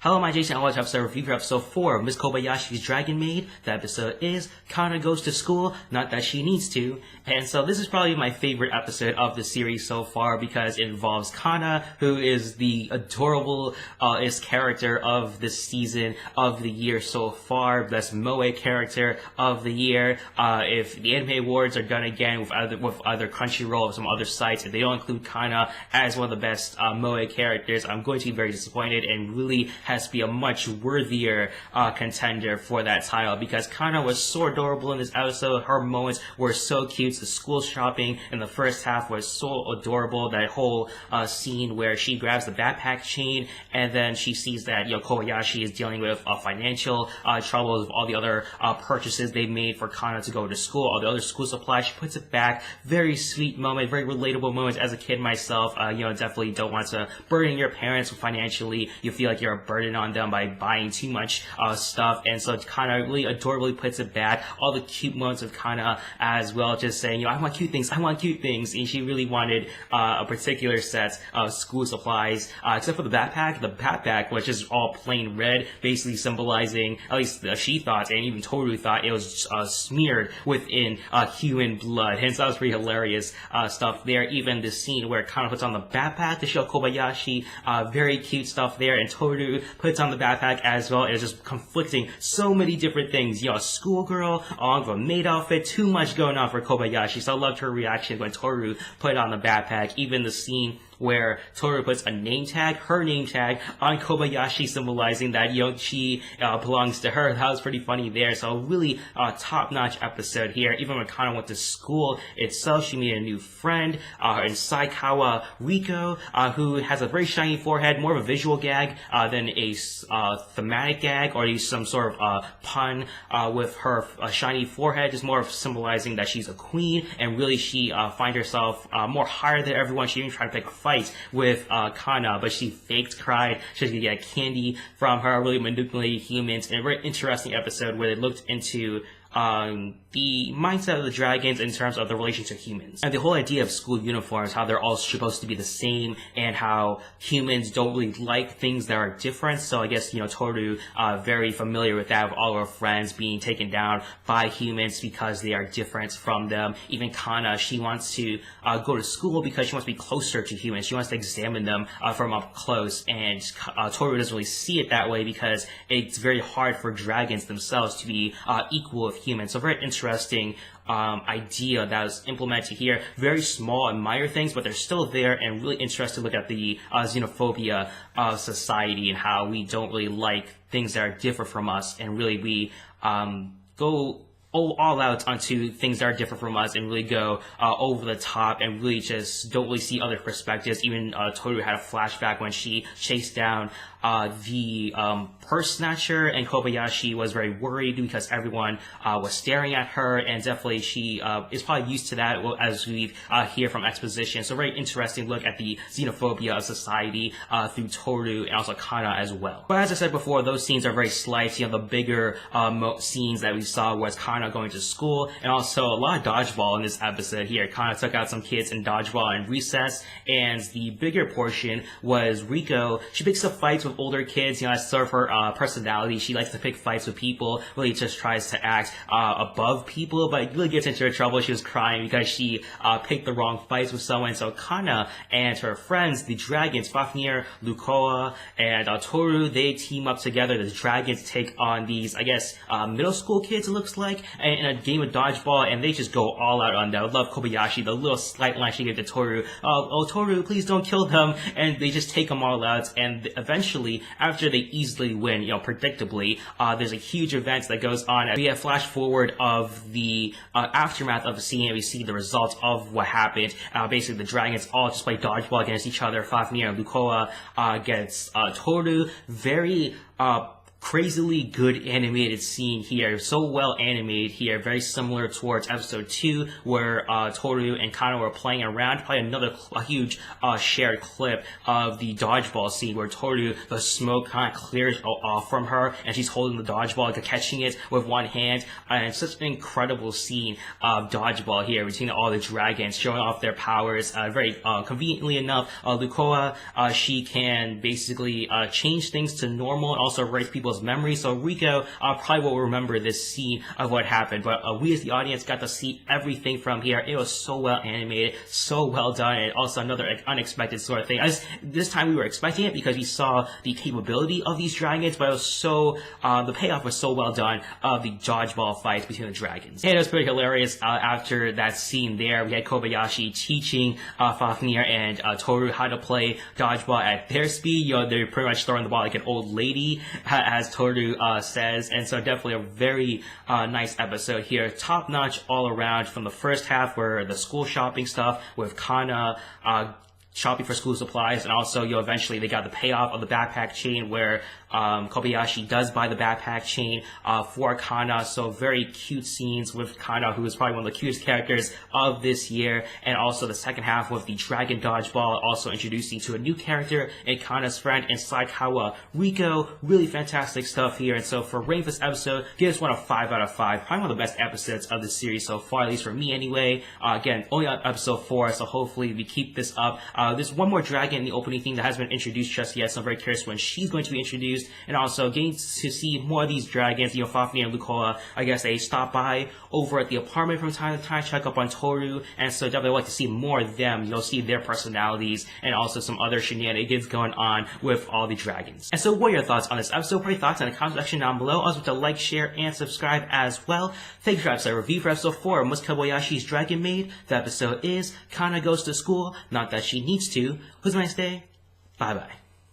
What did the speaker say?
Hello, my Jason. I want to episode review for episode 4 of Miss Kobayashi's Dragon Maid. The episode is Kana goes to school, not that she needs to. And so this is probably my favorite episode of the series so far because it involves Kana, who is the adorable character of this season of the year so far. Best Moe character of the year. If the anime awards are done again with either Crunchyroll or some other sites, if they don't include Kana as one of the best Moe characters, I'm going to be very disappointed and really has to be a much worthier contender for that title because Kana was so adorable in this episode. Her moments were so cute. The school shopping in the first half was so adorable. That whole scene where she grabs the backpack chain and then she sees that Kobayashi is dealing with financial troubles with all the other purchases they made for Kana to go to school, all the other school supplies. She puts it back. Very sweet moment, very relatable moment. As a kid myself, definitely don't want to burden your parents financially. You feel like you're a burden on them by buying too much stuff, and so Kana really adorably puts it back. All the cute moments of Kana as well, just saying, I want cute things, and she really wanted a particular set of school supplies, except for the backpack, which is all plain red, basically symbolizing, at least she thought, and even Toru thought, it was smeared within human blood. Hence, that was pretty hilarious stuff there. Even the scene where Kana puts on the backpack to show Kobayashi, very cute stuff there, and Toru puts on the backpack as well. It's just conflicting so many different things. A schoolgirl, along with a maid outfit, too much going on for Kobayashi. So I loved her reaction when Toru put on the backpack. Even the scene where Toru puts her name tag, on Kobayashi, symbolizing that, she belongs to her. That was pretty funny there. So a really top-notch episode here. Even when Kana went to school itself, she made a new friend, in Saikawa Riko, who has a very shiny forehead, more of a visual gag than a thematic gag, or some sort of pun with her shiny forehead, just more of symbolizing that she's a queen, and really she finds herself more higher than everyone. She even tried to pick a fight with Kana, but she faked cried. She was gonna get candy from her, really manipulating humans. And a very interesting episode where they looked into the mindset of the dragons in terms of the relation to humans. And the whole idea of school uniforms, how they're all supposed to be the same, and how humans don't really like things that are different. So I guess, Toru, very familiar with that, with all of her friends being taken down by humans because they are different from them. Even Kana, she wants to go to school because she wants to be closer to humans. She wants to examine them from up close. And Toru doesn't really see it that way because it's very hard for dragons themselves to be equal with humans. So very interesting idea that was implemented here. Very small and minor things, but they're still there, and really interesting to look at the xenophobia of society and how we don't really like things that are different from us, and really we go all out onto things that are different from us and really go over the top and really just don't really see other perspectives. Even Toru had a flashback when she chased down the purse snatcher, and Kobayashi was very worried because everyone was staring at her, and definitely she is probably used to that as we hear from exposition. So very interesting look at the xenophobia of society through Toru and also Kana as well. But as I said before, those scenes are very slight. The bigger scenes that we saw was Kana going to school, and also a lot of dodgeball in this episode here. Kana took out some kids in dodgeball and recess, and the bigger portion was Riko. She picks up fights with older kids. That's sort of her personality. She likes to pick fights with people, really just tries to act above people, but really gets into trouble. She was crying because she picked the wrong fights with someone. So Kana and her friends, the dragons, Fafnir, Lukoa, and Toru, they team up together. The dragons take on these, I guess, middle school kids, it looks like, in a game of dodgeball, and they just go all out on them. I love Kobayashi, the little slight line she gave to Toru. Oh, Toru, please don't kill them. And they just take them all out, and eventually, after they easily win, predictably, there's a huge event that goes on. We have flash forward of the aftermath of the scene, and we see the results of what happened. Basically, the dragons all just play dodgeball against each other. Fafnir and Lukoa gets Toru very crazily good animated scene here, so well animated here, very similar towards episode 2 where Toru and Kana were playing around. Probably another huge shared clip of the dodgeball scene where Toru, the smoke kind of clears off from her and she's holding the dodgeball, catching it with one hand, and such an incredible scene of dodgeball here between all the dragons showing off their powers. Very conveniently enough, Lukoa, she can basically change things to normal and also erase people's memories. So Rico probably will remember this scene of what happened, but we as the audience got to see everything from here. It was so well animated, so well done, and also another unexpected sort of thing. This time we were expecting it because we saw the capability of these dragons, but it was so the payoff was so well done of the dodgeball fights between the dragons. And it was pretty hilarious. After that scene there, we had Kobayashi teaching Fafnir and Toru how to play dodgeball at their speed. They're pretty much throwing the ball like an old lady, as Toru says. And so definitely a very nice episode here. Top notch all around, from the first half where the school shopping stuff with Kana shopping for school supplies, and also eventually they got the payoff of the backpack chain where Kobayashi does buy the backpack chain for Kana. So very cute scenes with Kana, who is probably one of the cutest characters of this year. And also the second half with the dragon dodgeball, also introducing to a new character and Kana's friend and Saikawa Rico. Really fantastic stuff here. And so for rating this episode, give this one a 5 out of 5. Probably one of the best episodes of the series so far, at least for me anyway. Again, only on episode 4, so hopefully we keep this up. There's one more dragon in the opening theme that hasn't been introduced just yet, so I'm very curious when she's going to be introduced. And also getting to see more of these dragons. Fafnir and Lukoa, I guess they stop by over at the apartment from time to time, check up on Toru, and so definitely like to see more of them. You'll see their personalities and also some other shenanigans going on with all the dragons. And so what are your thoughts on this episode? Put your thoughts in the comment section down below. Also to like, share, and subscribe as well. Thank you for episode review for episode 4 of Miss Kobayashi's Dragon Maid. The episode is Kana Goes to School, Not That She Needs to. It was a nice day. Bye bye.